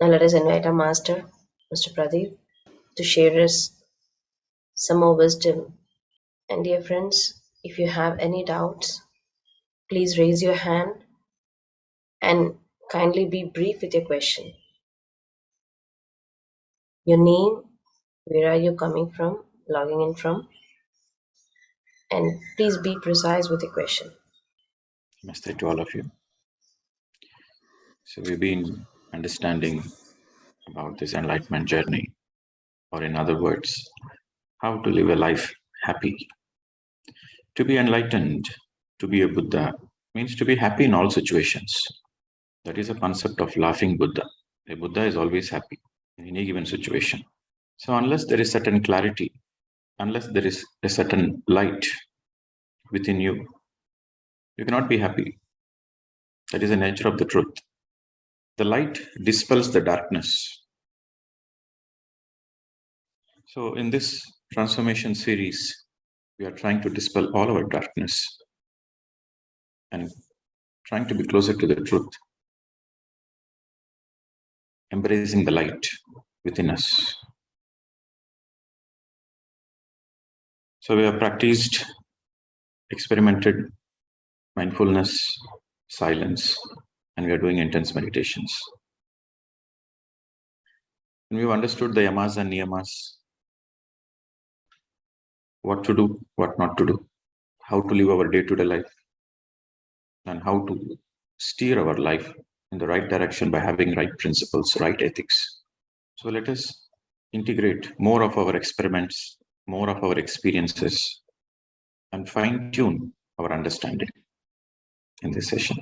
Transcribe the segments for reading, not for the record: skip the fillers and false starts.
Now let us invite our master, Mr. Pradeep, to share us some more wisdom. And dear friends, if you have any doubts, please raise your hand and kindly be brief with your question. Your name, where are you coming from, logging in from, and please be precise with your question. Namaste to all of you. So we've been understanding about this enlightenment journey, or in other words, how to live a life happy. To be enlightened, to be a Buddha, means to be happy in all situations. That is a concept of laughing Buddha. A Buddha is always happy in any given situation. So unless there is certain clarity, unless there is a certain light within you, you cannot be happy. That is the nature of the truth. The light dispels the darkness. So in this transformation series, we are trying to dispel all our darkness and trying to be closer to the truth, embracing the light within us. So we have practiced, experimented mindfulness, silence, and we are doing intense meditations. And we've understood the yamas and niyamas, what to do, what not to do, how to live our day-to-day life, and how to steer our life in the right direction by having right principles, right ethics. So let us integrate more of our experiments, more of our experiences, and fine-tune our understanding in this session.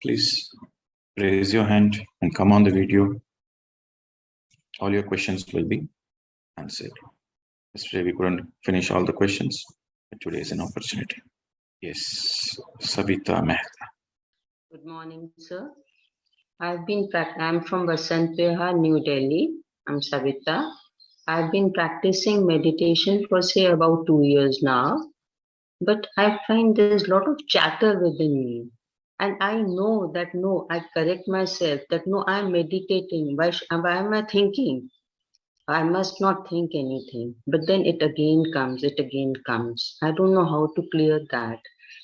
Please raise your hand and come on the video. All your questions will be answered. Yesterday we couldn't finish all the questions, but today is an opportunity. Yes, Savita Mehta. Good morning, sir. I'm from Vasant Vihar, New Delhi. I'm Savita. I've been practicing meditation for say about 2 years now, but I find there's a lot of chatter within me. And I know that no, I correct myself that no, I'm meditating. Why am I thinking? I must not think anything. But then it again comes. I don't know how to clear that.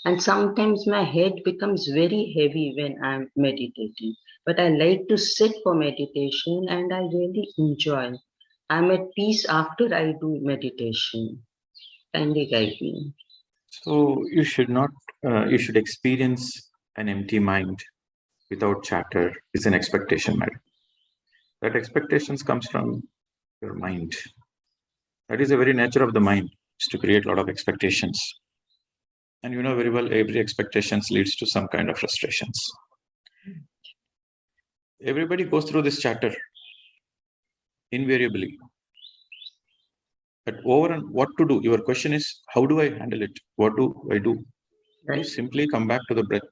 And sometimes my head becomes very heavy when I'm meditating. But I like to sit for meditation and I really enjoy. I'm at peace after I do meditation. Kindly guide me. So you should not, you should experience an empty mind without chatter is an expectation, madam. That expectations comes from your mind. That is the very nature of the mind, is to create a lot of expectations. And you know very well, every expectations leads to some kind of frustrations. Everybody goes through this chatter, invariably. But over and what to do? Your question is, how do I handle it? What do I do? Right. You simply come back to the breath.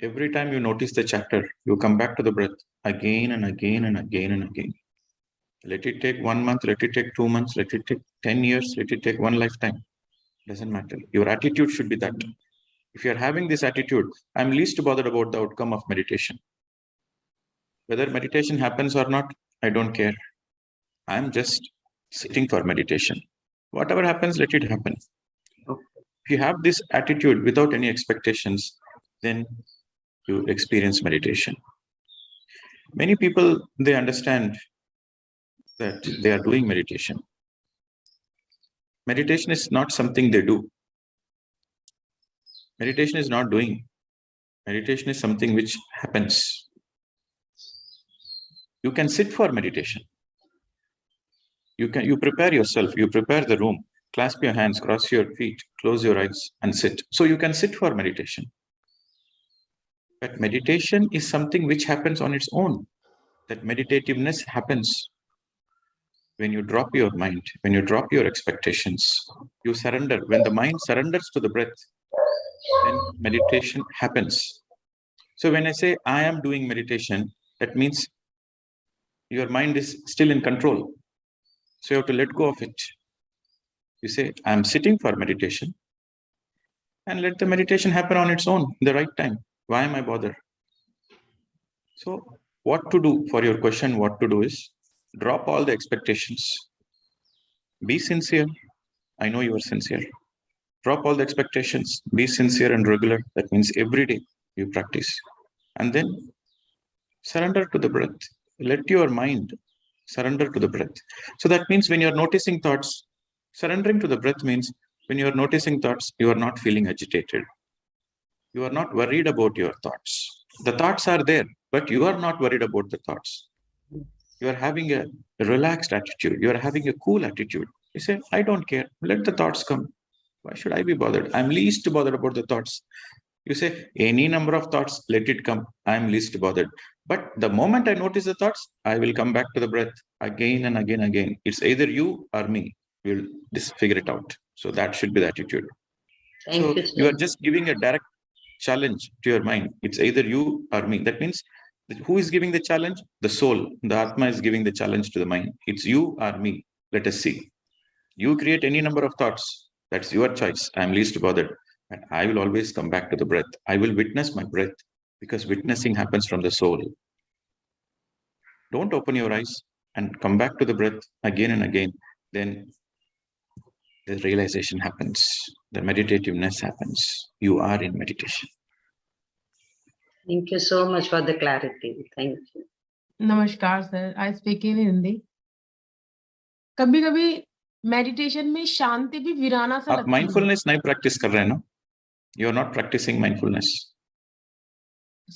Every time you notice the chatter, you come back to the breath again and again and again and again. Let it take 1 month, let it take 2 months, let it take 10 years, let it take one lifetime. Doesn't matter. Your attitude should be that. If you're having this attitude, I'm least bothered about the outcome of meditation. Whether meditation happens or not, I don't care. I'm just sitting for meditation. Whatever happens, let it happen. If you have this attitude without any expectations, then you experience meditation. Many people, they understand that they are doing meditation. Meditation is not something they do. Meditation is not doing. Meditation is something which happens. You can sit for meditation. You prepare yourself, you prepare the room, clasp your hands, cross your feet, close your eyes and sit. So you can sit for meditation. But meditation is something which happens on its own. That meditativeness happens when you drop your mind, when you drop your expectations, you surrender. When the mind surrenders to the breath, then meditation happens. So when I say I am doing meditation, that means your mind is still in control. So you have to let go of it. You say, I am sitting for meditation, and let the meditation happen on its own in the right time. Why am I bothered? So what to do for your question, what to do is drop all the expectations. Be sincere. I know you are sincere. Drop all the expectations. Be sincere and regular. That means every day you practice. And then surrender to the breath. Let your mind surrender to the breath. So that means when you're noticing thoughts, surrendering to the breath means when you're noticing thoughts, you are not feeling agitated. You are not worried about your thoughts. The thoughts are there, but you are not worried about the thoughts. You are having a relaxed attitude. You are having a cool attitude. You say, I don't care. Let the thoughts come. Why should I be bothered? I'm least bothered about the thoughts. You say, any number of thoughts, let it come. I'm least bothered. But the moment I notice the thoughts, I will come back to the breath again and again and again. It's either you or me. We'll just figure it out. So that should be the attitude. Thank you, You are sir. just giving a direct challenge to your mind. It's either you or me. That means who is giving the challenge? The soul. The Atma is giving the challenge to the mind. It's you or me. Let us see. You create any number of thoughts. That's your choice. I'm least bothered. And I will always come back to the breath. I will witness my breath because witnessing happens from the soul. Don't open your eyes and come back to the breath again and again. Then the realization happens. The meditativeness happens. You are in meditation. Thank you so much for the clarity. Thank you. नमस्कार sir, I speak in Hindi. कभी कभी meditation में शांति भी वीराना सा आप लगती है। mindfulness नहीं practice कर रहे हैं ना? You are not practicing mindfulness.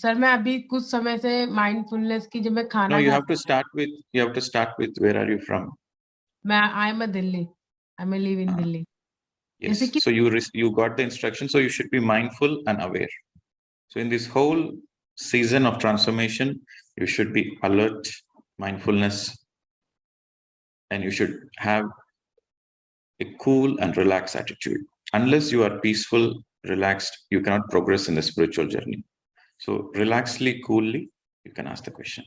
Sir मैं अभी कुछ समय से माइंडफुलनेस की जब मैं खाना No, you have to start with where are you from? मैं I am a Delhi, I am live in Delhi. Yes. जैसे कि So you got the instruction. So you should be mindful and aware. So in this whole season of transformation, you should be alert, mindfulness, and you should have a cool and relaxed attitude. Unless you are peaceful, relaxed, you cannot progress in the spiritual journey. So relaxedly, coolly, you can ask the question.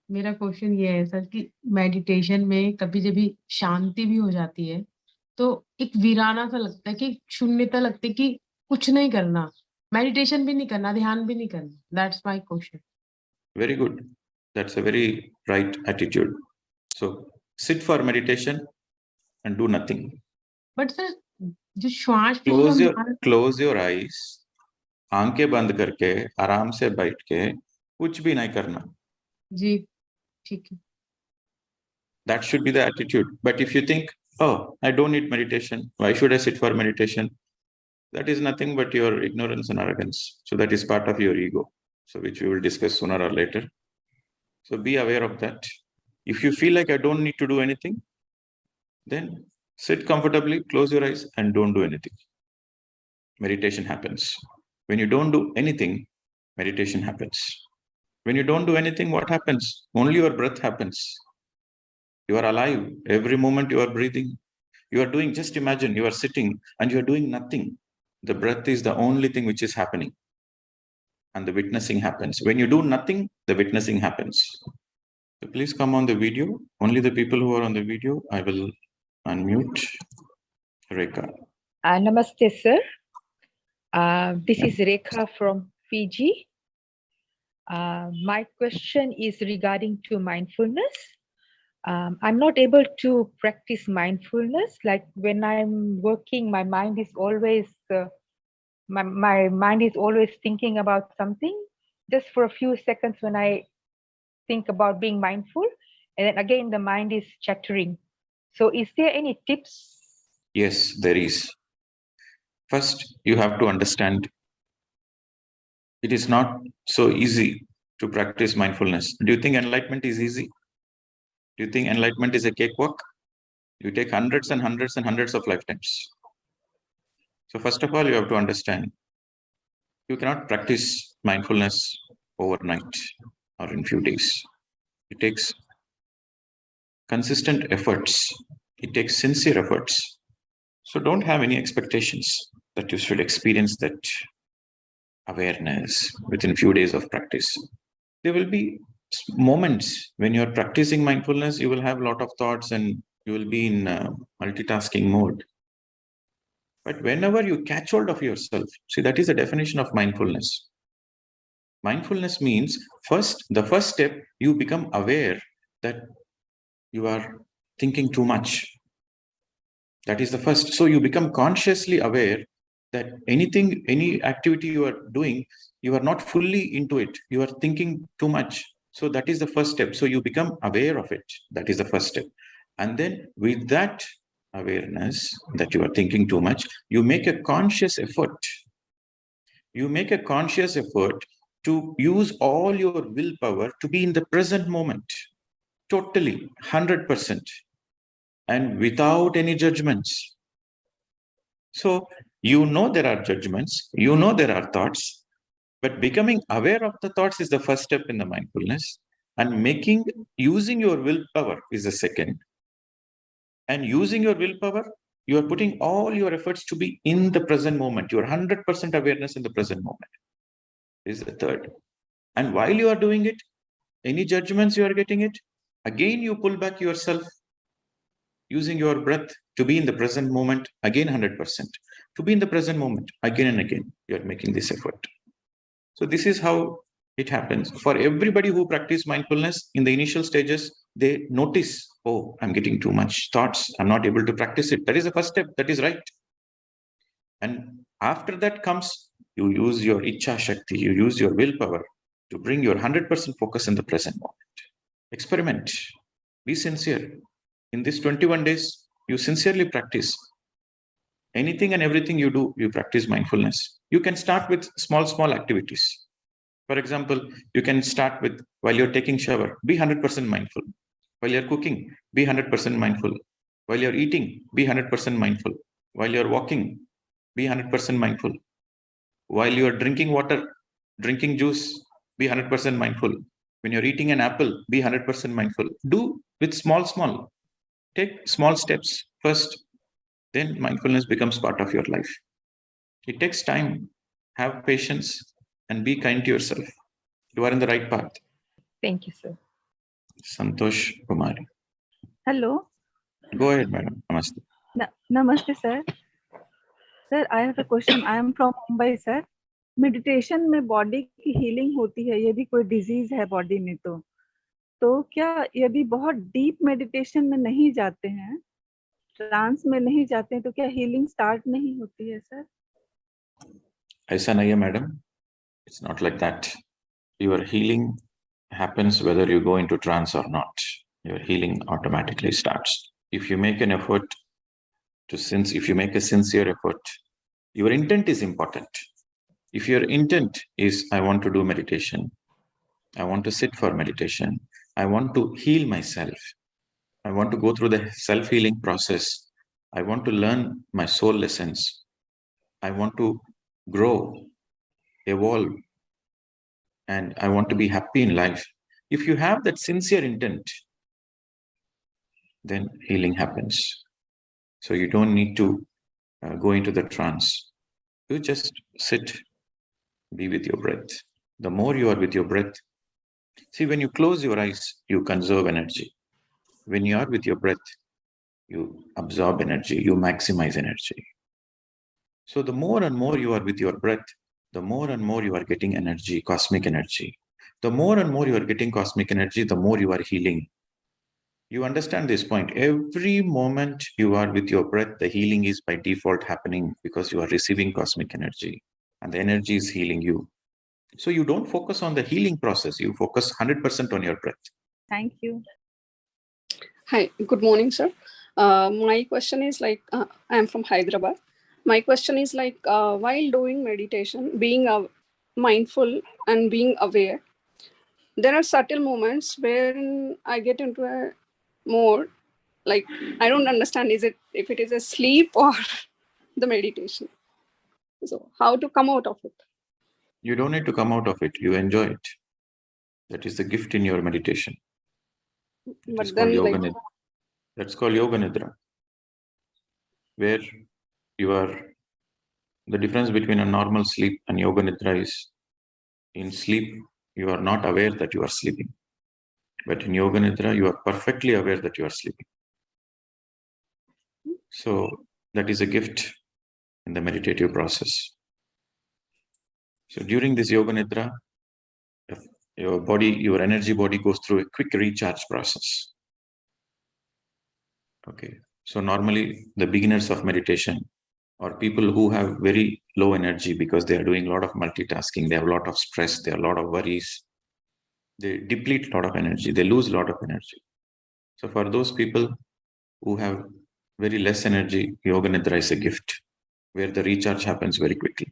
मेरा question ये है sir कि meditation में कभी जब भी शांति भी हो जाती है तो एक वीराना सा लगता है कि शून्यता लगती है कि कुछ नहीं करना, मेडिटेशन भी नहीं करना, ध्यान भी नहीं करना। That's my question. Very good. That's a very right attitude. So sit for meditation and do nothing. But sir जो श्वास पे जो हम Close your eyes. आंखें बंद करके आराम से बैठ के कुछ भी नहीं करना. जी ठीक है। That should be the attitude. But if you think, oh, I don't need meditation, why should I sit for meditation? That is nothing but your ignorance and arrogance. So that is part of your ego. So which we will discuss sooner or later. So be aware of that. If you feel like I don't need to do anything, then sit comfortably, close your eyes and don't do anything. Meditation happens. When you don't do anything, meditation happens. When you don't do anything, what happens? Only your breath happens. You are alive. Every moment you are breathing. You are doing, just imagine you are sitting and you are doing nothing. The breath is the only thing which is happening. And the witnessing happens. When you do nothing, the witnessing happens. So please come on the video. Only the people who are on the video, I will unmute. Rekha. Namaste, sir. This is Rekha from Fiji. My question is regarding to mindfulness. I'm not able to practice mindfulness. Like when I'm working, my mind is always my mind is always thinking about something. Just for a few seconds when I think about being mindful, and then again the mind is chattering. So is there any tips? Yes, there is. First, you have to understand it is not so easy to practice mindfulness. Do you think enlightenment is easy? Do you think enlightenment is a cakewalk? You take hundreds and hundreds and hundreds of lifetimes. So first of all, you have to understand you cannot practice mindfulness overnight or in few days. It takes consistent efforts. It takes sincere efforts. So don't have any expectations that you should experience that awareness within few days of practice. There will be moments when you're practicing mindfulness, you will have a lot of thoughts and you will be in multitasking mode. But whenever you catch hold of yourself, see, that is the definition of mindfulness. Mindfulness means the first step, you become aware that you are thinking too much. That is the first. So you become consciously aware that any activity you are doing, you are not fully into it. You are thinking too much. So that is the first step. So you become aware of it. That is the first step. And then with that awareness that you are thinking too much, you make a conscious effort. You make a conscious effort to use all your willpower to be in the present moment, totally, 100%, and without any judgments. So you know there are judgments, you know there are thoughts, but becoming aware of the thoughts is the first step in the mindfulness, and using your willpower is the second. And using your willpower, you are putting all your efforts to be in the present moment. Your 100% awareness in the present moment is the third. And while you are doing it, any judgments you are getting it, again you pull back yourself using your breath to be in the present moment, again 100%. To be in the present moment, again and again, you are making this effort. So this is how it happens. For everybody who practice mindfulness, in the initial stages, they notice, oh, I'm getting too much thoughts. I'm not able to practice it. That is the first step. That is right. And after that comes, you use your Ichha Shakti, you use your willpower to bring your 100% focus in the present moment. Experiment. Be sincere. In these 21 days, you sincerely practice. Anything and everything you do, you practice mindfulness. You can start with small activities. For example, you can start with, while you're taking shower, be 100% mindful. While you're cooking, be 100% mindful. While you're eating, be 100% mindful. While you're walking, be 100% mindful. While you're drinking water, drinking juice, be 100% mindful. When you're eating an apple, be 100% mindful. Do with small. Take small steps first. Then mindfulness becomes part of your life. It takes time. Have patience and be kind to yourself. You are in the right path. Thank you, sir. Santosh Kumari. Hello. Go ahead, madam. Namaste. Namaste, sir. Sir, I have a question. I am from Mumbai, sir. Meditation में body की healing होती है यदि कोई disease है body में तो क्या यदि बहुत डीप मेडिटेशन में नहीं जाते हैं, ट्रांस में नहीं जाते हैं, तो क्या हीलिंग स्टार्ट नहीं होती है सर? ऐसा नहीं है madam. It's not like that. Your healing happens whether you go into trance or not. Your healing automatically starts. If you make an effort if you make a sincere effort, your intent is important. If your intent is, I want to do meditation, I want to sit for meditation, I want to heal myself, I want to go through the self-healing process, I want to learn my soul lessons, I want to grow, evolve, and I want to be happy in life. If you have that sincere intent, then healing happens. So you don't need to go into the trance. You just sit, be with your breath. The more you are with your breath, see, when you close your eyes, you conserve energy. When you are with your breath, you absorb energy, you maximize energy. So the more and more you are with your breath, the more and more you are getting energy, cosmic energy. The more and more you are getting cosmic energy, the more you are healing. You understand this point. Every moment you are with your breath, the healing is by default happening because you are receiving cosmic energy and the energy is healing you. So you don't focus on the healing process. You focus 100% on your breath. Thank you. Hi, good morning, sir. My question is I am from Hyderabad. My question is while doing meditation, being mindful and being aware, there are subtle moments where I get into a mode, I don't understand if it is a sleep or the meditation. So how to come out of it? You don't need to come out of it. You enjoy it. That is the gift in your meditation. But then That's called Yoga Nidra, where the difference between a normal sleep and Yoga Nidra is, in sleep, you are not aware that you are sleeping. But in Yoga Nidra, you are perfectly aware that you are sleeping. So that is a gift in the meditative process. So during this Yoga Nidra, your body, your energy body goes through a quick recharge process. Okay. So normally the beginners of meditation or people who have very low energy because they are doing a lot of multitasking, they have a lot of stress, they have a lot of worries, they deplete a lot of energy, they lose a lot of energy. So for those people who have very less energy, Yoga Nidra is a gift where the recharge happens very quickly.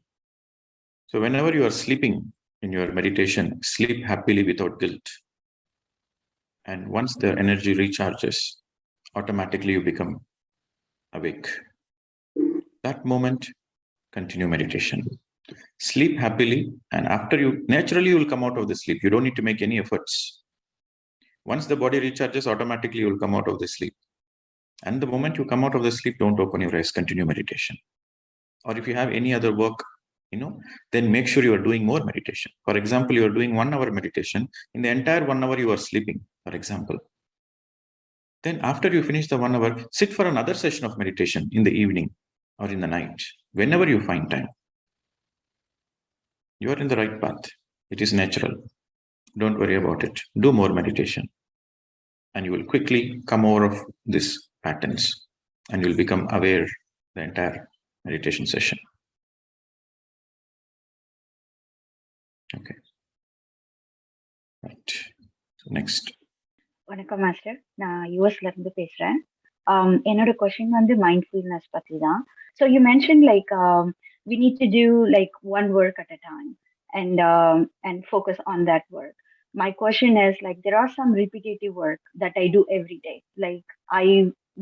So whenever you are sleeping in your meditation, sleep happily without guilt. And once the energy recharges, automatically you become awake. That moment, continue meditation. Sleep happily, and after you, naturally you will come out of the sleep. You don't need to make any efforts. Once the body recharges, automatically you will come out of the sleep. And the moment you come out of the sleep, don't open your eyes, continue meditation. Or if you have any other work, then make sure you are doing more meditation. For example, you are doing 1 hour meditation. In the entire 1 hour, you are sleeping, for example. Then after you finish the 1 hour, sit for another session of meditation in the evening or in the night, whenever you find time. You are in the right path. It is natural. Don't worry about it. Do more meditation. And you will quickly come over of these patterns and you will become aware the entire meditation session. Okay. Right. So next. வணக்கம் master, நான் யூஎஸ்ல இருந்து பேசுறேன். என்னோட question வந்து mindfulness பத்தி தான். So you mention like we need to do like one work at a time and focus on that work. My question is like there are some repetitive work that I do every day. Like I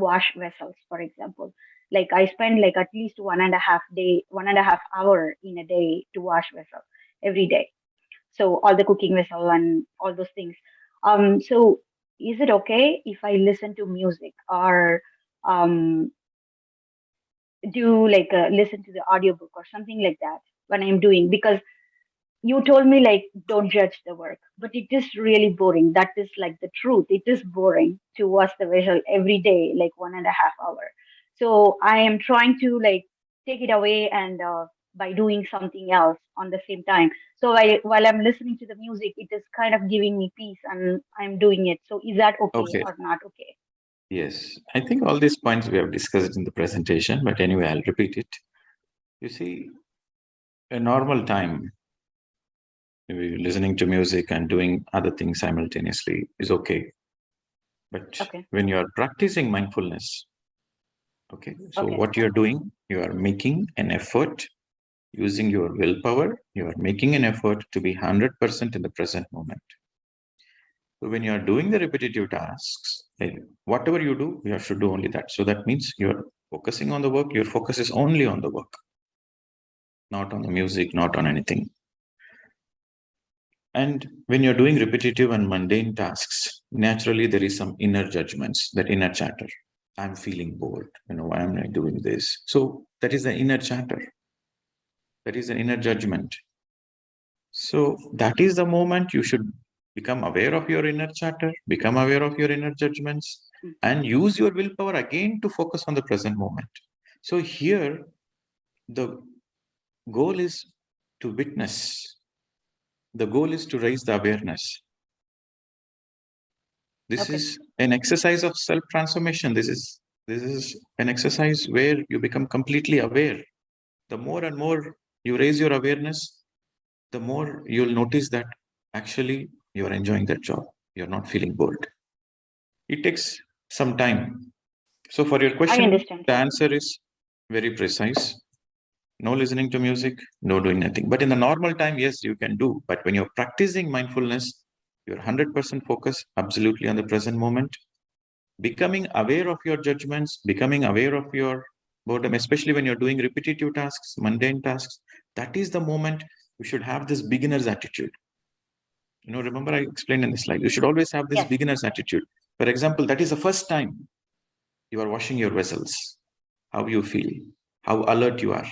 wash vessels, for example. Like I spend like at least 1.5 hour in a day to wash vessels every day. So all the cooking vessel and all those things. So is it okay if I listen to music or do like listen to the audiobook or something like that when I'm doing? Because you told me like don't judge the work, but it is really boring. That is like the truth. It is boring to watch the vessel every day, like 1.5 hour. So I am trying to like take it away and by doing something else on the same time. So while I'm listening to the music, it is kind of giving me peace and I'm doing it. So is that okay or not okay? Yes, I think all these points we have discussed in the presentation, but anyway, I'll repeat it. You see, a normal time, listening to music and doing other things simultaneously is okay. But when you are practicing mindfulness, so what you are doing, you are making an effort using your willpower, you are making an effort to be 100% in the present moment. So when you are doing the repetitive tasks, whatever you do, you have to do only that. So that means you are focusing on the work, your focus is only on the work, not on the music, not on anything. And when you're doing repetitive and mundane tasks, naturally there is some inner judgments, that inner chatter. I'm feeling bored, why am I doing this? So that is the inner chatter. That is an inner judgment. So that is the moment you should become aware of your inner chatter, become aware of your inner judgments, and use your willpower again to focus on the present moment. So here, the goal is to witness. The goal is to raise the awareness. This is an exercise of self-transformation. This is an exercise where you become completely aware. The more and more you raise your awareness, the more you'll notice that actually you're enjoying that job. You're not feeling bored. It takes some time. So for your question, the answer is very precise. No listening to music, no doing nothing. But in the normal time, yes, you can do. But when you're practicing mindfulness, you're 100% focused absolutely on the present moment, becoming aware of your judgments, becoming aware of your boredom, especially when you're doing repetitive tasks, mundane tasks. That is the moment you should have this beginner's attitude. Remember I explained in the slide, you should always have this beginner's attitude. For example, that is the first time you are washing your vessels. How you feel, how alert you are,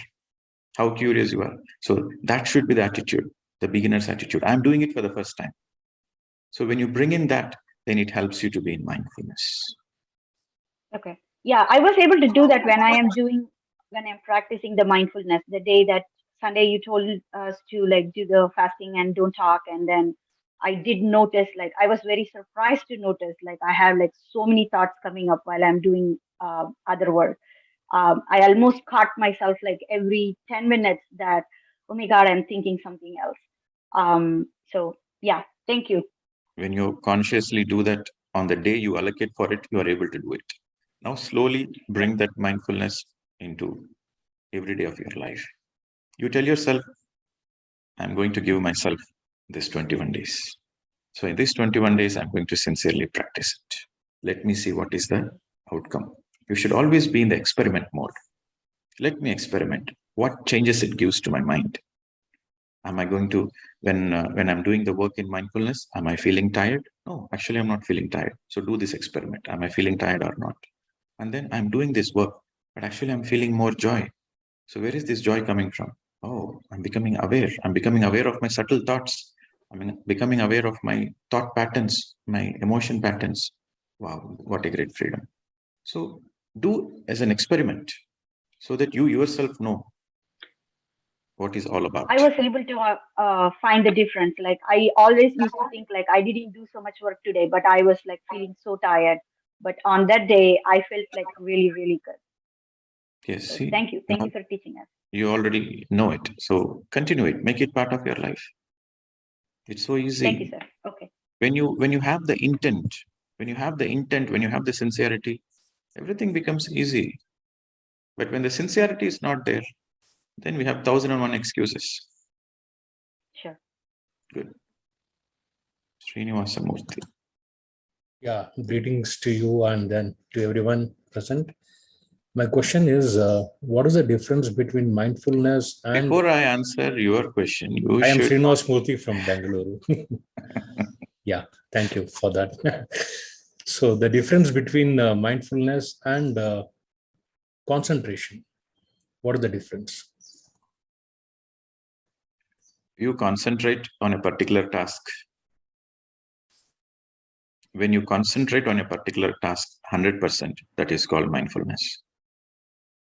how curious you are. So that should be the attitude, the beginner's attitude. I'm doing it for the first time. So when you bring in that, then it helps you to be in mindfulness. Okay. Yeah, I was able to do that when I'm practicing the mindfulness. The day that Sunday you told us to like do the fasting and don't talk, and then I did notice, like, I was very surprised to notice, like, I have like so many thoughts coming up while I'm doing other work. I almost caught myself like every 10 minutes that, oh my God, I'm thinking something else. So yeah, thank you. When you consciously do that on the day you allocate for it, you are able to do it. Now slowly bring that mindfulness into every day of your life. You tell yourself, I'm going to give myself this 21 days. So in these 21 days, I'm going to sincerely practice it. Let me see what is the outcome. You should always be in the experiment mode. Let me experiment. What changes it gives to my mind? Am I going to, when I'm doing the work in mindfulness, am I feeling tired? No, actually, I'm not feeling tired. So do this experiment. Am I feeling tired or not? And then I'm doing this work, but actually I'm feeling more joy. So where is this joy coming from? Oh, I'm becoming aware. I'm becoming aware of my subtle thoughts. I'm becoming aware of my thought patterns, my emotion patterns. Wow, what a great freedom. So do as an experiment so that you yourself know what is all about. I was able to find the difference. Like, I always used to think like I didn't do so much work today, but I was like feeling so tired. But on that day, I felt like really, really good. Yes, So see, thank you for teaching us. you already know it. So continue it. Make it part of your life. It's so easy. Thank you, sir. Okay. When you have the intent, when you have the sincerity, everything becomes easy. But when the sincerity is not there, then we have 1,001 excuses. Sure. Good. Srinivasa Murthy. Yeah, greetings to you and then to everyone present. My question is, what is the difference between mindfulness and... Before I answer your question, I am Srinivasa Murthy from Bangalore. Yeah, thank you for that. So the difference between mindfulness and concentration, what is the difference? You concentrate on a particular task. When you concentrate on a particular task 100%, that is called mindfulness.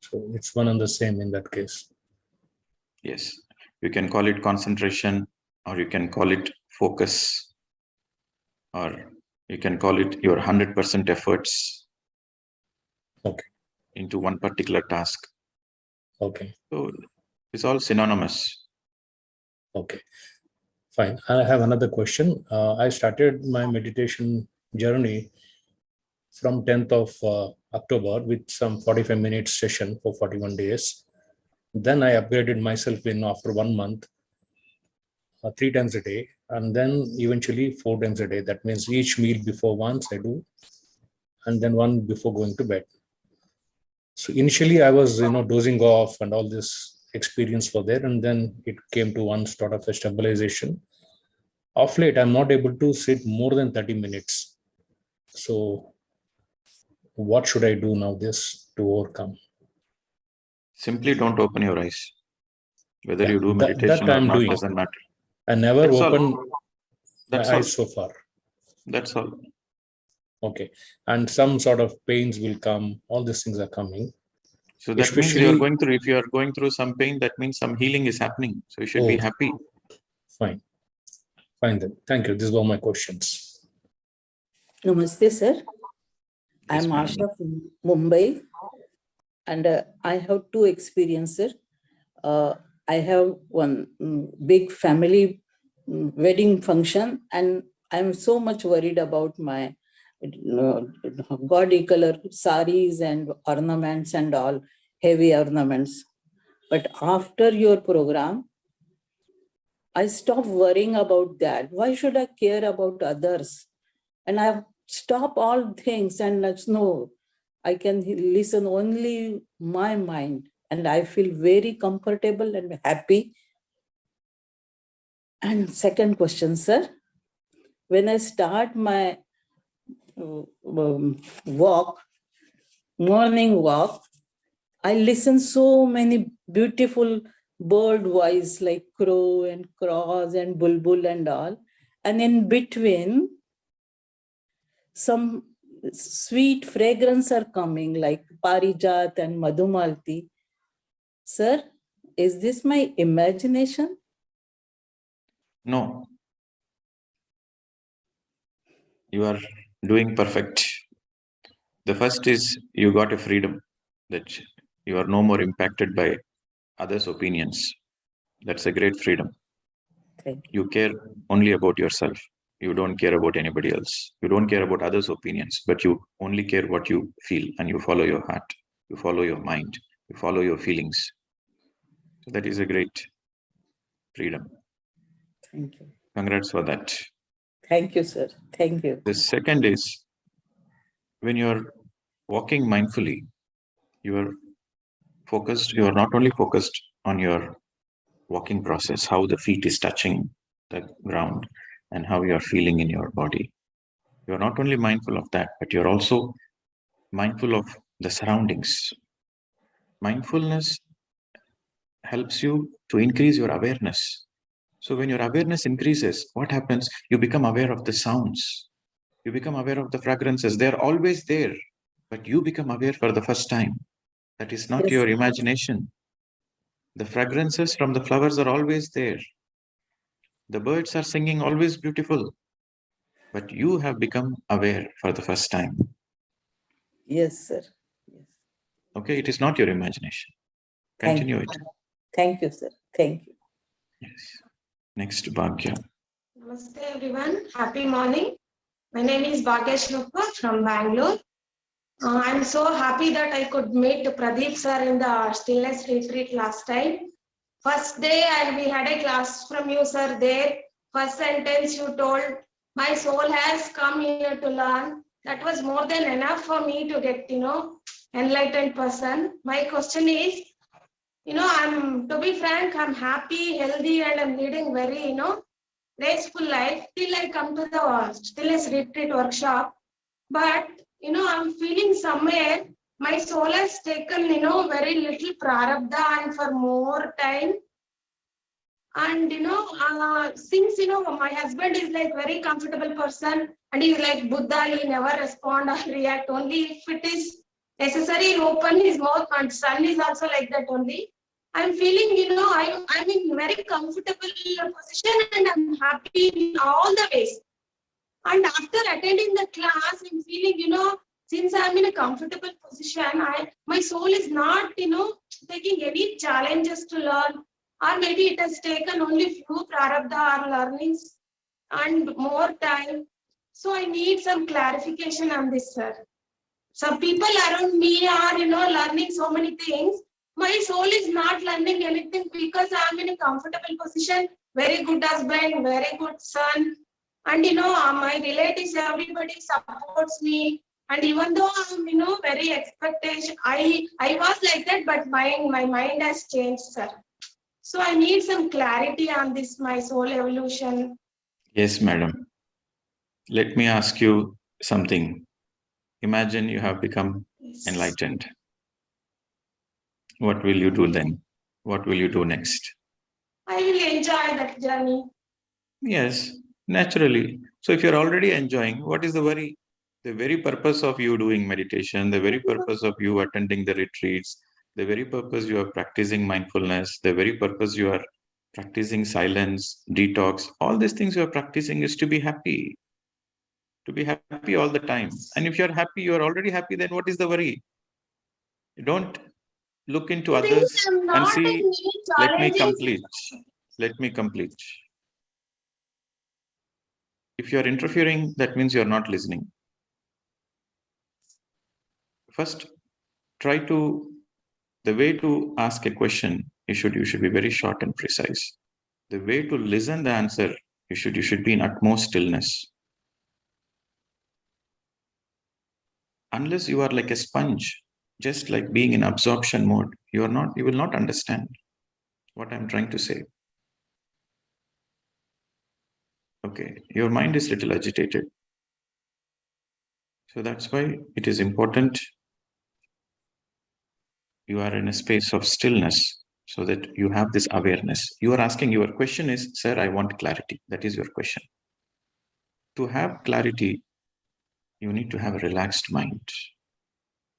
So it's one and the same in that case. Yes, you can call it concentration, or you can call it focus, or you can call it your 100% efforts into one particular task. Okay. So it's all synonymous. Okay, fine. I have another question. I started my meditation journey from 10th of October with some 45 minutes session for 41 days. Then I upgraded myself in after 1 month, 3 times a day, and then eventually 4 times a day. That means each meal before once I do, and then one before going to bed. So initially I was, dozing off and all this experience were there, and then it came to one sort of a stabilization. Of late, I'm not able to sit more than 30 minutes. So what should I do now this to overcome? Simply don't open your eyes. Whether you do meditation that or I'm not doing. doesn't matter. I never opened my eyes so far. That's all. Okay. And some sort of pains will come. All these things are coming. So that means you are going through, if you are going through some pain, that means some healing is happening. So you should be happy. Fine. Fine then. Thank you. These were my questions. Namaste, sir. I am Asha from Mumbai, and I have two experiences. I have one big family wedding function, and I'm so much worried about my gaudy color saris and ornaments and all, heavy ornaments. But after your program, I stopped worrying about that. Why should I care about others? And I've stopped all things, and no, I can listen only my mind, and I feel very comfortable and happy. And second question, sir, when I start my morning walk, I listen so many beautiful bird voice like crow and crows and bulbul and all. And in between, some sweet fragrance are coming like parijat and madhumalti. Sir, is this my imagination? No. You are doing perfect. The first is you got a freedom that you are no more impacted by others' opinions. That's a great freedom. Thank you. You care only about yourself. You don't care about anybody else. You don't care about others' opinions, but you only care what you feel, and you follow your heart. You follow your mind. You follow your feelings. So that is a great freedom. Thank you. Congrats for that. Thank you, sir. Thank you. The second is when you're walking mindfully, you are focused. You are not only focused on your walking process, how the feet is touching the ground and how you are feeling in your body. You are not only mindful of that, but you're also mindful of the surroundings. Mindfulness helps you to increase your awareness. So when your awareness increases, what happens? You become aware of the sounds. You become aware of the fragrances. They're always there, but you become aware for the first time. That is not Yes. your imagination. The fragrances from the flowers are always there. The birds are singing always beautiful, but you have become aware for the first time. Yes, sir. Yes. Okay, it is not your imagination. Continue it. Thank you, sir. Thank you. Yes. Next, Bhagya. Namaste everyone. Happy morning. My name is Bhagya Shilpa from Bangalore. I'm so happy that I could meet Pradeep sir in the stillness retreat last time. First day we had a class from you, sir, there. First sentence you told, my soul has come here to learn. That was more than enough for me to get, enlightened person. My question is, to be frank, I'm happy, healthy, and I'm leading very, graceful life till I come to the stillness retreat workshop. But, I'm feeling somewhere my soul has taken, very little prarabdha and for more time. And, since, my husband is like very comfortable person and he's like Buddha, he never respond or react. Only if it is necessary, he open his mouth, and son is also like that only. I'm feeling, I'm in very comfortable position and I'm happy in all the ways. And after attending the class, I'm feeling, since I'm in a comfortable position, my soul is not, taking any challenges to learn, or maybe it has taken only few prarabdha or learnings and more time. So I need some clarification on this, sir. Some people around me are, learning so many things. My soul is not learning anything because I'm in a comfortable position, very good husband, very good son. And, my relatives, everybody supports me. And even though I'm, very expectation, I was like that, but my mind has changed, sir. So I need some clarity on this, my soul evolution. Yes, madam. Let me ask you something. Imagine you have become enlightened. What will you do then? What will you do next? I will enjoy that journey. Yes, naturally. So if you're already enjoying, what is the worry? The very purpose of you doing meditation, the very purpose of you attending the retreats, the very purpose you are practicing mindfulness, the very purpose you are practicing silence, detox, all these things you are practicing is to be happy all the time. And if you're happy, you're already happy, then what is the worry? You don't look into others and see, let me complete. If you're interfering, that means you're not listening. First, the way to ask a question, you should be very short and precise. The way to listen the answer, you should be in utmost stillness. Unless you are like a sponge, just like being in absorption mode, you will not understand what I'm trying to say. Okay, your mind is little agitated. So that's why it is important you are in a space of stillness so that you have this awareness. You are asking, your question is, sir, I want clarity. That is your question. To have clarity, you need to have a relaxed mind.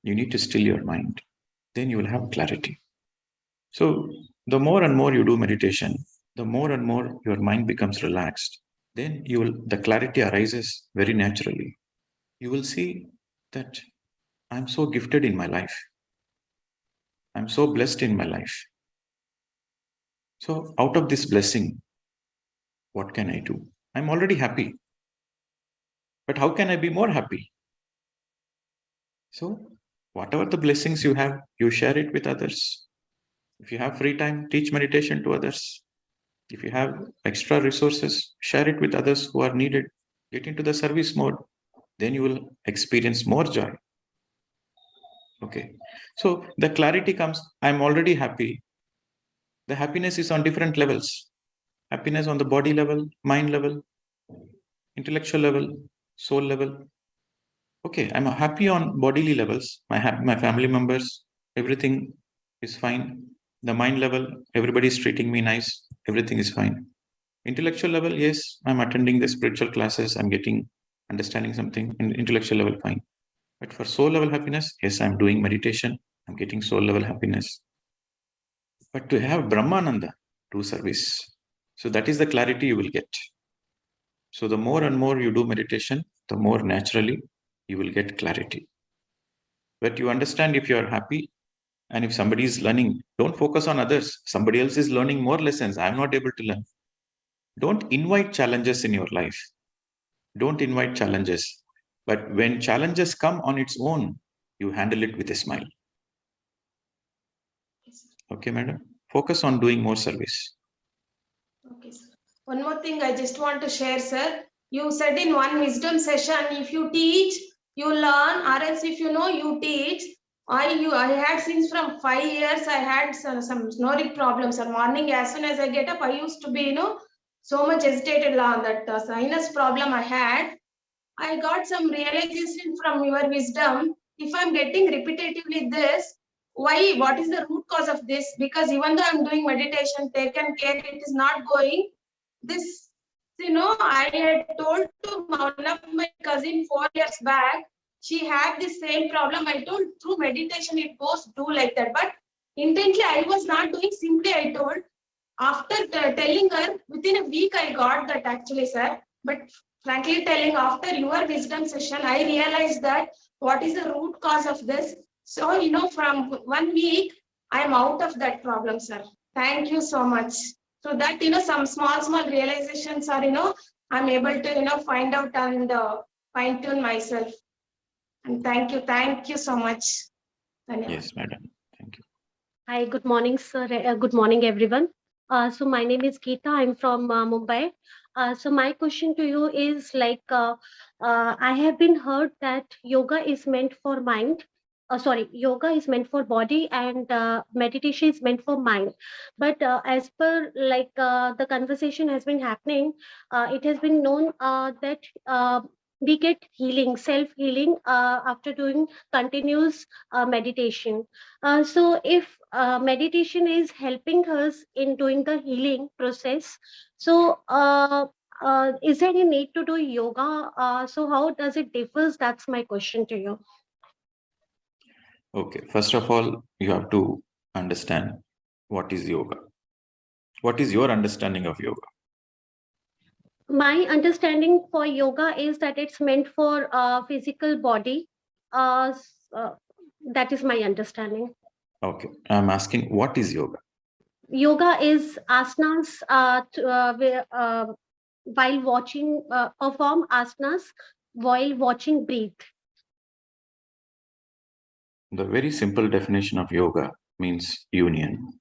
You need to still your mind. Then you will have clarity. So the more and more you do meditation, the more and more your mind becomes relaxed. then the clarity arises very naturally. You will see that I'm so gifted in my life. I'm so blessed in my life. So out of this blessing, what can I do? I'm already happy. But how can I be more happy? So whatever the blessings you have, you share it with others. If you have free time, teach meditation to others. If you have extra resources, share it with others who are needed. Get into the service mode. Then you will experience more joy. Okay. So the clarity comes, I'm already happy. The happiness is on different levels. Happiness on the body level, mind level, intellectual level, soul level. Okay, I'm happy on bodily levels. My family members, everything is fine. The mind level, everybody is treating me nice. Everything is fine. Intellectual level, yes, I'm attending the spiritual classes. I'm understanding something. In intellectual level, fine. But for soul level happiness, yes, I'm doing meditation. I'm getting soul level happiness. But to have Brahmananda, do service. So that is the clarity you will get. So the more and more you do meditation, the more naturally you will get clarity. But you understand if you are happy and if somebody is learning, don't focus on others. Somebody else is learning more lessons. I'm not able to learn. Don't invite challenges in your life. Don't invite challenges. But when challenges come on its own, you handle it with a smile. Okay, madam? Focus on doing more service. Okay, sir. One more thing I just want to share, sir. You said in one wisdom session, if you teach, you learn, or else if you know, you teach. I had since from 5 years, I had some snoring problems. And morning, as soon as I get up, I used to be, so much hesitated on that sinus problem I had. I got some realization from your wisdom. If I'm getting repetitively this, why? What is the root cause of this? Because even though I'm doing meditation, taken care, it is not going. This, I had told to one of my cousin 4 years back. She had the same problem. I told through meditation it goes do like that, but intently I was not doing. Simply I told. After telling her, within a week I got that actually, sir. But frankly telling, after your wisdom session, I realized that what is the root cause of this. So, from 1 week, I am out of that problem, sir. Thank you so much. So that, some small realizations are, I'm able to, find out and fine tune myself. And thank you so much. Yes, madam. Thank you. Hi, good morning, sir. Good morning, everyone. So my name is Geeta. I'm from Mumbai. So my question to you is I have been heard that yoga is meant for mind. Yoga is meant for body and meditation is meant for mind. But as per the conversation has been happening, it has been known that we get healing, self-healing after doing continuous meditation. So if meditation is helping us in doing the healing process, so is there any need to do yoga? So how does it differ? That's my question to you. Okay, first of all, you have to understand what is yoga. What is your understanding of yoga? My understanding for yoga is that it's meant for physical body. That is my understanding. Okay, I'm asking what is yoga? Yoga is asanas while watching, perform asanas while watching breathe. The very simple definition of yoga means union.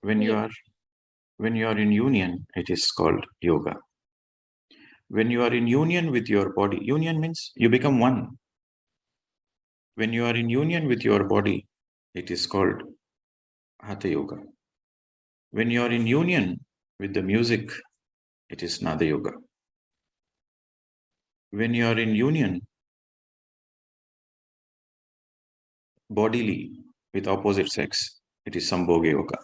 When you are in union, it is called yoga. When you are in union with your body, union means you become one. When you are in union with your body, it is called Hatha Yoga. When you are in union with the music, it is Nada Yoga. When you are in union bodily with opposite sex, it is Sambhoga Yoga.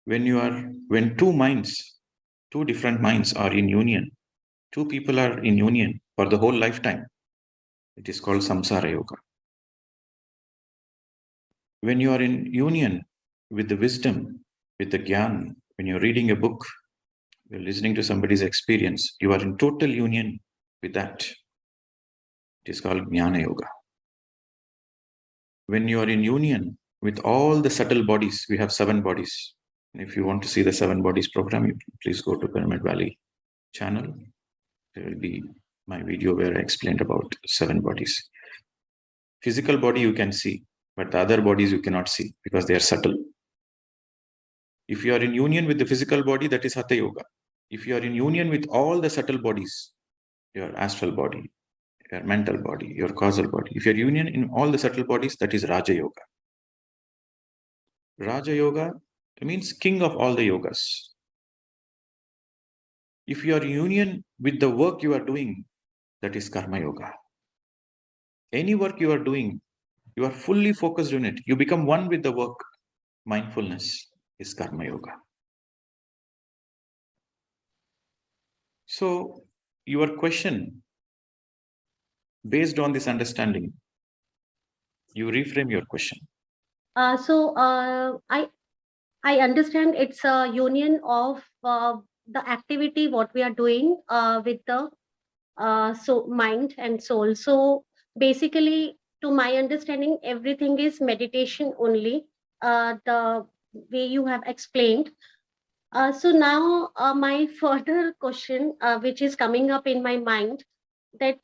When two different minds are in union, two people are in union for the whole lifetime, it is called Samsara Yoga. When you are in union with the wisdom, with the Gyan, When you're reading a book, you're listening to somebody's experience, you are in total union with that. It is called Jnana Yoga. When you are in union with all the subtle bodies, we have 7 bodies. And if you want to see the 7 bodies program, you please go to Pyramid Valley channel. There will be my video where I explained about 7 bodies. Physical body you can see, but the other bodies you cannot see because they are subtle. If you are in union with the physical body, that is Hatha Yoga. If you are in union with all the subtle bodies, your astral body, your mental body, your causal body, if you are union in all the subtle bodies, that is Raja Yoga. Raja Yoga means king of all the yogas. If you are in union with the work you are doing, that is Karma Yoga. Any work you are doing, you are fully focused on it. You become one with the work. Mindfulness is Karma Yoga. So your question, based on this understanding, you reframe your question. I understand it's a union of the activity what we are doing with the mind and soul. So basically, to my understanding, everything is meditation only. The way you have explained. So now my further question, which is coming up in my mind, that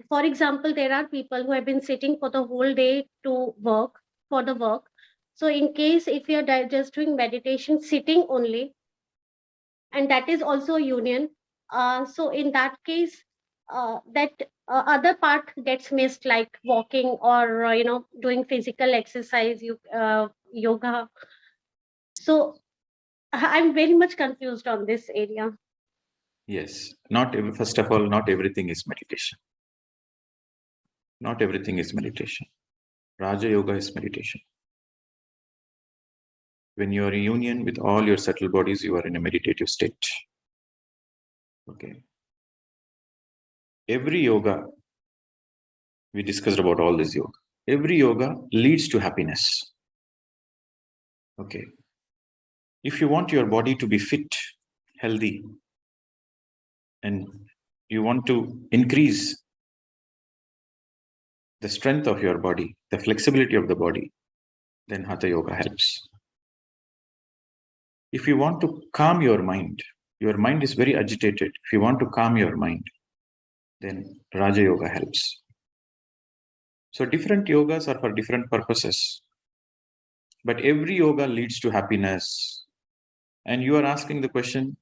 for example, there are people who have been sitting for the whole day to work for the work. So in case if you are just doing meditation sitting only, and that is also union, so in that case, that other part gets missed, like walking or doing physical exercise, yoga. So I'm very much confused on this area. Yes, first of all, not everything is meditation. Not everything is meditation. Raja Yoga is meditation. When you are in union with all your subtle bodies, you are in a meditative state. Okay. Every yoga, we discussed about all this yoga. Every yoga leads to happiness. Okay. If you want your body to be fit, healthy, and you want to increase the strength of your body, the flexibility of the body, then Hatha Yoga helps. If you want to calm your mind is very agitated. If you want to calm your mind, then Raja Yoga helps. So different yogas are for different purposes. But every yoga leads to happiness. And you are asking the question,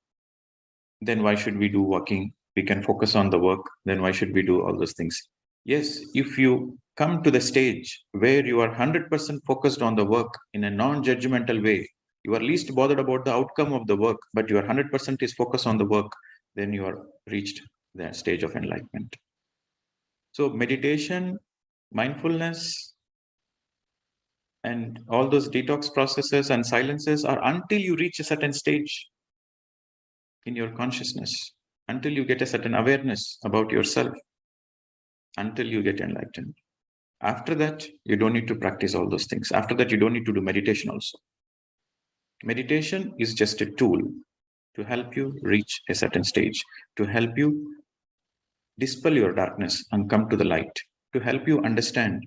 then why should we do walking? We can focus on the work. Then why should we do all those things? Yes, if you come to the stage where you are 100% focused on the work in a non-judgmental way, you are least bothered about the outcome of the work, but your 100% is focused on the work, then you are reached the stage of enlightenment. So meditation, mindfulness, and all those detox processes and silences are until you reach a certain stage in your consciousness, until you get a certain awareness about yourself, until you get enlightened. After that, you don't need to practice all those things. After that, you don't need to do meditation also. Meditation is just a tool to help you reach a certain stage, to help you dispel your darkness and come to the light, to help you understand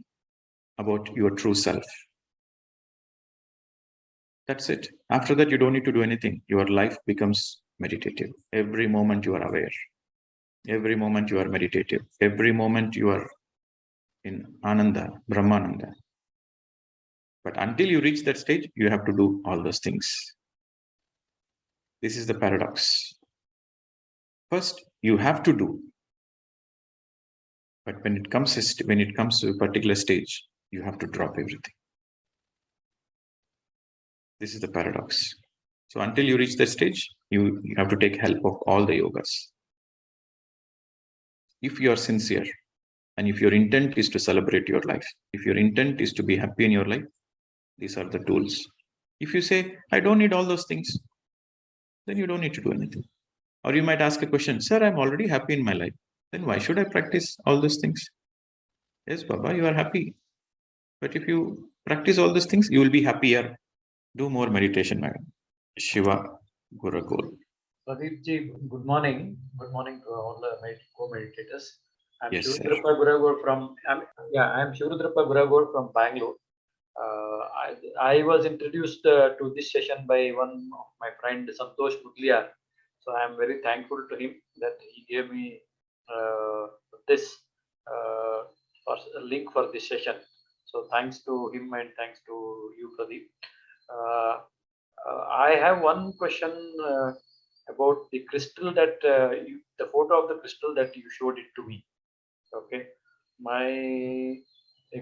about your true self. That's it. After that, you don't need to do anything. Your life becomes meditative. Every moment you are aware. Every moment you are meditative. Every moment you are in Ananda, Brahmananda. But until you reach that stage, you have to do all those things. This is the paradox. First, you have to do. But when it comes to a particular stage, you have to drop everything. This is the paradox. So until you reach that stage, you have to take help of all the yogas. If you are sincere, and if your intent is to celebrate your life, if your intent is to be happy in your life, these are the tools. If you say, I don't need all those things, then you don't need to do anything. Or you might ask a question, sir, I'm already happy in my life. Then why should I practice all those things? Yes, Baba, you are happy. But if you practice all these things, you will be happier. Do more meditation, madam. Shiva Guragol. Pradeep ji, good morning. Good morning to all the co-meditators. I'm Yes, sir. Shirudrappa Guragol from Bangalore. I was introduced to this session by one of my friend Santosh Mudliar. So I am very thankful to him that he gave me this link for this session. So thanks to him and thanks to you, Pradeep. I have one question about the crystal that the photo of the crystal that you showed it to me. Okay, my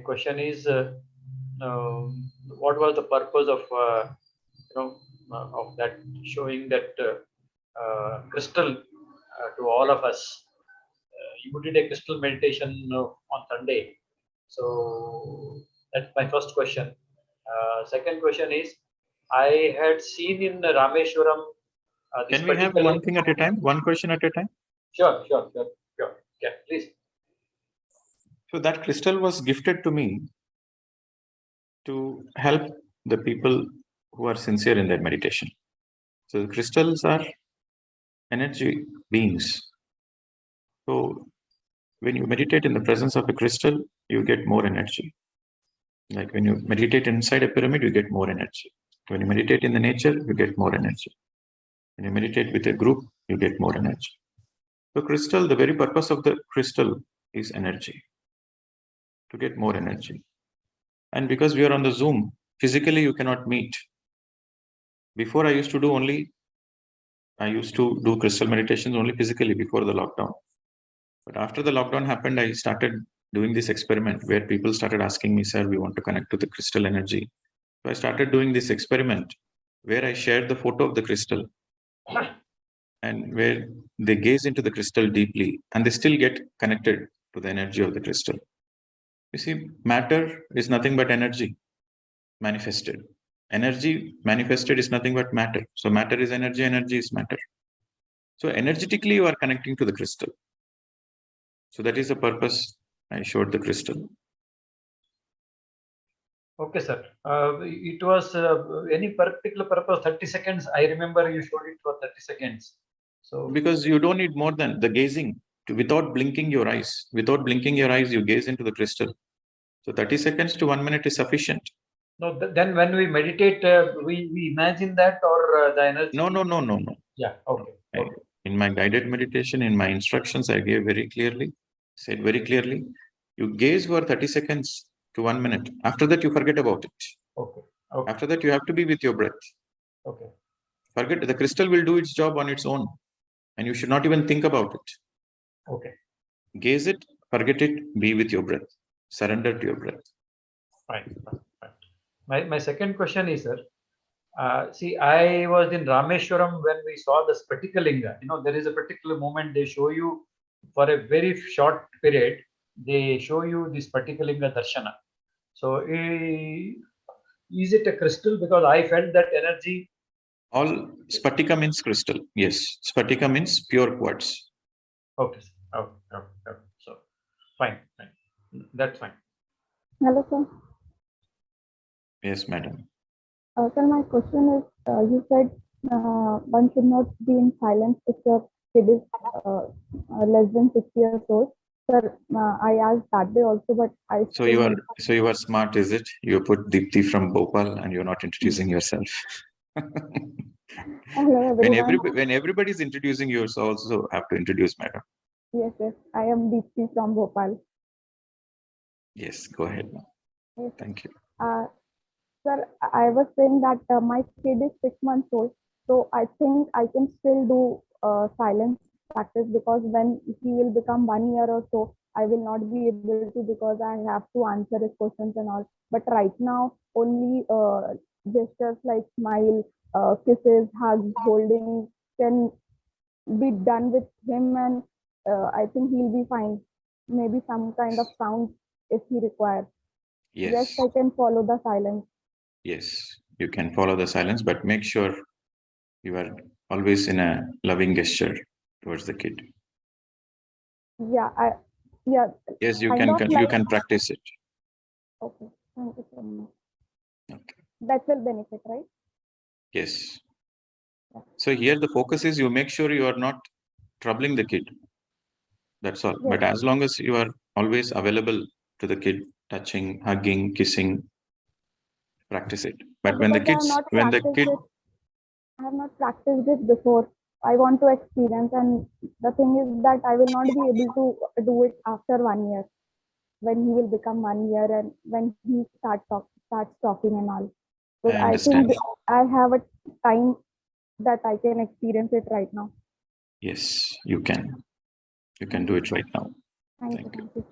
question is, what was the purpose of of that showing that crystal to all of us? You did a crystal meditation on Sunday, so that's my first question. Second question is, I had seen in Rameshwaram. Can we have one thing at a time? One question at a time? Sure. Yeah, please. So that crystal was gifted to me to help the people who are sincere in their meditation. So the crystals are energy beings. So when you meditate in the presence of a crystal, you get more energy. Like when you meditate inside a pyramid, you get more energy. When you meditate in the nature, you get more energy. When you meditate with a group, you get more energy. So crystal, the very purpose of the crystal is energy, to get more energy. And because we are on the Zoom, physically you cannot meet. Before I used to do crystal meditations only physically before the lockdown. But after the lockdown happened, I started doing this experiment where people started asking me, sir, we want to connect to the crystal energy. So I started doing this experiment where I shared the photo of the crystal and where they gaze into the crystal deeply and they still get connected to the energy of the crystal. You see, matter is nothing but energy manifested. Energy manifested is nothing but matter. So matter is energy, energy is matter. So energetically, you are connecting to the crystal. So that is the purpose I showed the crystal. Okay, sir. It was any particular purpose, 30 seconds. I remember you showed it for 30 seconds. So because you don't need more than the gazing without blinking your eyes. Without blinking your eyes, you gaze into the crystal. So 30 seconds to 1 minute is sufficient. No, then when we meditate, we imagine that or the energy. No. Yeah. Okay. In my guided meditation, in my instructions, I gave said very clearly, you gaze for 30 seconds to 1 minute. After that, you forget about it. Okay. After that, you have to be with your breath. Okay. Forget, the crystal will do its job on its own, and you should not even think about it. Okay. Gaze it, forget it, be with your breath. Surrender to your breath. Fine. My second question is, sir. See, I was in Rameshwaram when we saw the Spatikalinga. There is a particular moment they show you for a very short period. They show you this Spatikalinga Darshana. So, is it a crystal? Because I felt that energy. All Spatika means crystal. Yes, Spatika means pure quartz. Okay. So, fine. That's fine. Hello, sir. Yes, madam. Sir, my question is, you said one should not be in silence if your kid is less than 6 years old. Sir, I asked that day also, but I. So you are smart, is it? You put Deepti from Bhopal, and you're not introducing yourself. Hello, everyone. When everybody is introducing you, you also have to introduce, madam. Yes, I am Deepti from Bhopal. Yes, go ahead. Yes. Thank you. Sir, I was saying that my kid is 6 months old, so I think I can still do silence practice, because when he will become 1 year or so, I will not be able to, because I have to answer his questions and all. But right now, only gestures like smile, kisses, hugs, holding can be done with him, and I think he'll be fine. Maybe some kind of sound if he requires. Yes. Yes, I can follow the silence. Yes, you can follow the silence, but make sure you are always in a loving gesture towards the kid. Yeah, Yes, you can practice it. Okay, thank you so much. Okay. That will benefit, right? Yes. So here the focus is you make sure you are not troubling the kid. That's all. Yes. But as long as you are always available to the kid, touching, hugging, kissing, practice it. But when the Because kids, when the kid, I have not practiced it before. I want to experience, and the thing is that I will not be able to do it after 1 year, when he will become 1 year and when he starts talking and all. So I I think understand. I have a time that I can experience it right now. Yes, you can. You can do it right now. Thank you.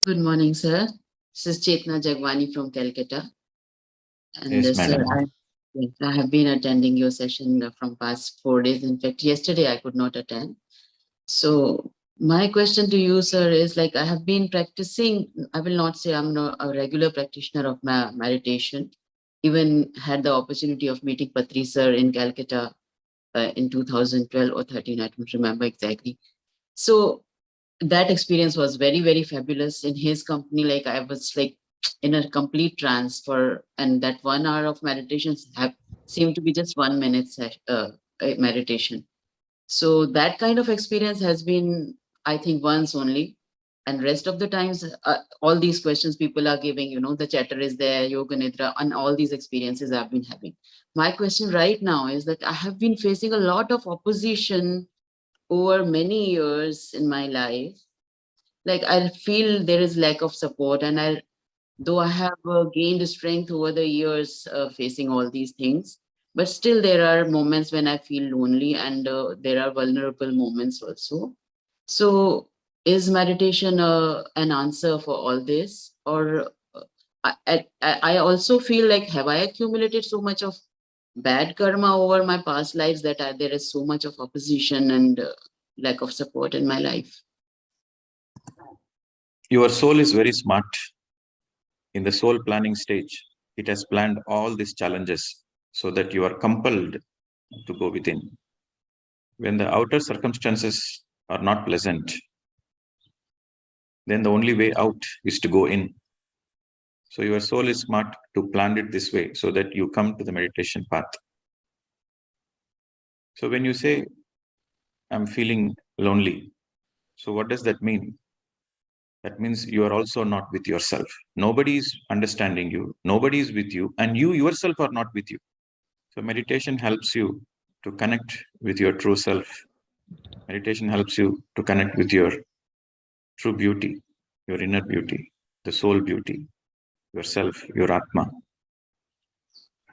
Good morning, sir. This is Chetna Jagwani from Calcutta. And Yes, sir, madam. I have been attending your session from past 4 days. In fact, yesterday I could not attend. So my question to you, sir, is like I have been practicing. I will not say I'm not a regular practitioner of meditation. Even had the opportunity of meeting Patri sir in Calcutta in 2012 or 13. I don't remember exactly. So that experience was very, very fabulous. In his company, like I was like in a complete trance and that 1 hour of meditations seemed to be just 1 minute meditation. So that kind of experience has been, I think, once only. And rest of the times, all these questions people are giving, the chatter is there, yoga nidra, and all these experiences I've been having. My question right now is that I have been facing a lot of opposition over many years in my life. Like I feel there is lack of support, and though I have gained strength over the years facing all these things, but still there are moments when I feel lonely, and there are vulnerable moments also. So is meditation an answer for all this? Or I also feel like, have I accumulated so much of bad karma over my past lives that there is so much of opposition and lack of support in my life? Your soul is very smart. In the soul planning stage, it has planned all these challenges so that you are compelled to go within. When the outer circumstances are not pleasant, then the only way out is to go in. So your soul is smart to plan it this way so that you come to the meditation path. So when you say, I'm feeling lonely, so what does that mean? That means you are also not with yourself. Nobody is understanding you. Nobody is with you. And you yourself are not with you. So meditation helps you to connect with your true self. Meditation helps you to connect with your true beauty, your inner beauty, the soul beauty, yourself, your Atma.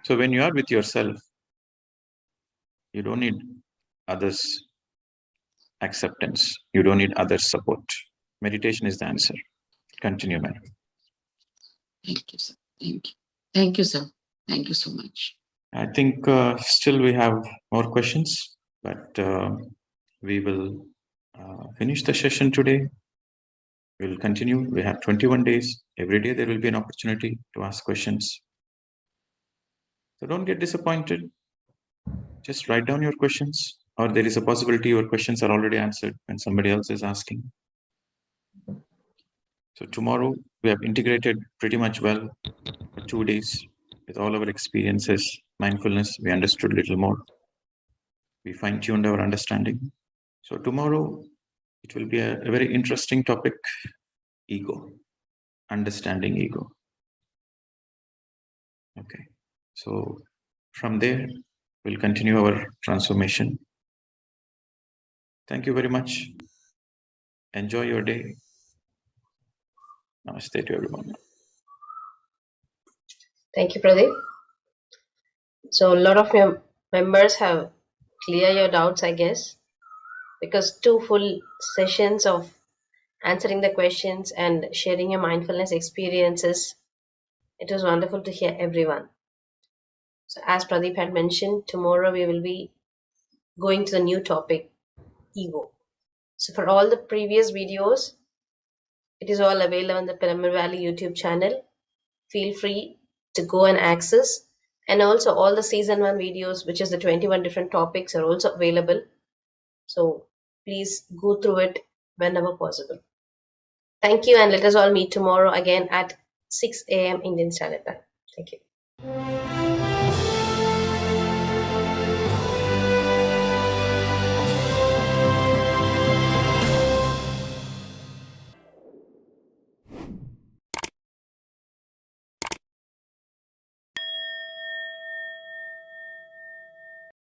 So when you are with yourself, you don't need others' acceptance. You don't need others' support. Meditation is the answer. Continue, madam. Thank you, sir. Thank you. Thank you, sir. Thank you so much. I think still we have more questions, but we will finish the session today. We'll continue. We have 21 days. Every day there will be an opportunity to ask questions. So don't get disappointed. Just write down your questions, or there is a possibility your questions are already answered when somebody else is asking. So tomorrow we have integrated pretty much well for 2 days with all our experiences, mindfulness. We understood a little more. We fine-tuned our understanding. So tomorrow it will be a very interesting topic, ego, understanding ego. Okay, so from there we'll continue our transformation. Thank you very much. Enjoy your day. Namaste to everyone. Thank you, Pradeep. So a lot of your members have cleared your doubts, I guess, because 2 full sessions of answering the questions and sharing your mindfulness experiences. It was wonderful to hear everyone. So as Pradeep had mentioned, tomorrow we will be going to the new topic, ego. So for all the previous videos, it is all available on the Pyramid Valley YouTube channel. Feel free to go and access. And also all the season 1 videos, which is the 21 different topics, are also available. So please go through it whenever possible. Thank you, and let us all meet tomorrow again at 6 a.m. Indian Standard Time. Thank you.